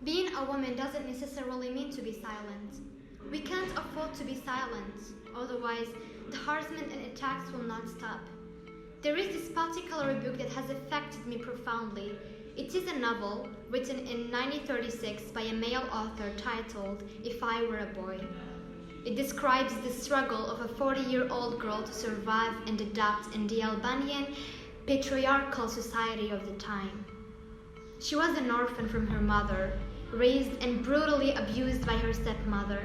Being a woman doesn't necessarily mean to be silent. We can't afford to be silent, otherwise the harassment and attacks will not stop. There is this particular book that has affected me profoundly. It is a novel written in 1936 by a male author titled If I Were a Boy. It describes the struggle of a 40-year-old girl to survive and adapt in the Albanian patriarchal society of the time. She was an orphan from her mother, raised and brutally abused by her stepmother,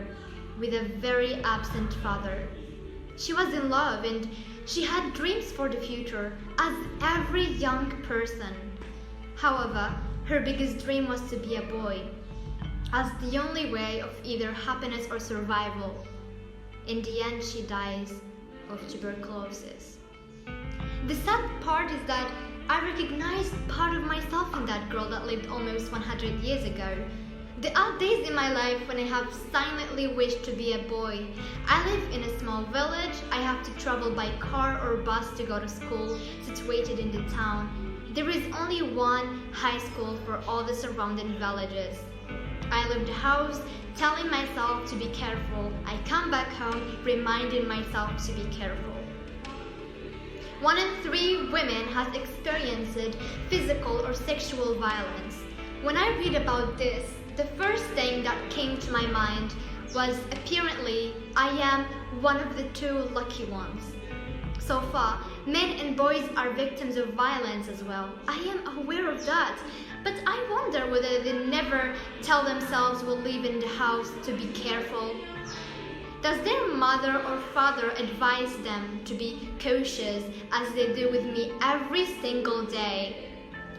with a very absent father. She was in love and she had dreams for the future, as every young person. However, her biggest dream was to be a boy, as the only way of either happiness or survival. In the end, she dies of tuberculosis. The sad part is that I recognized part of myself in that girl that lived almost 100 years ago. There are days in my life when I have silently wished to be a boy. I live in a small village. I have to travel by car or bus to go to school, situated in the town. There is only one high school for all the surrounding villages. I leave the house telling myself to be careful. I come back home reminding myself to be careful. 1 in 3 women has experienced physical or sexual violence. When I read about this, the first thing that came to my mind was apparently I am one of the 2 lucky ones. So far, men and boys are victims of violence as well. I am aware of that, but I wonder whether they never tell themselves we'll leave in the house to be careful. Does their mother or father advise them to be cautious as they do with me every single day?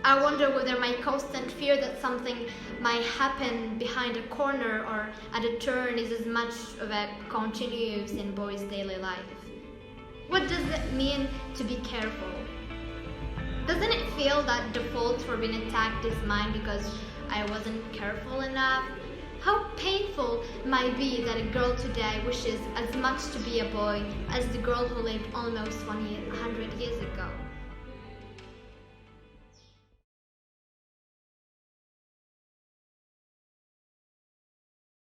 I wonder whether my constant fear that something might happen behind a corner or at a turn is as much of a continuous in boys' daily life. What does it mean to be careful? Doesn't it feel that the fault for being attacked is mine because I wasn't careful enough? How painful it might be that a girl today wishes as much to be a boy as the girl who lived almost 100 years ago.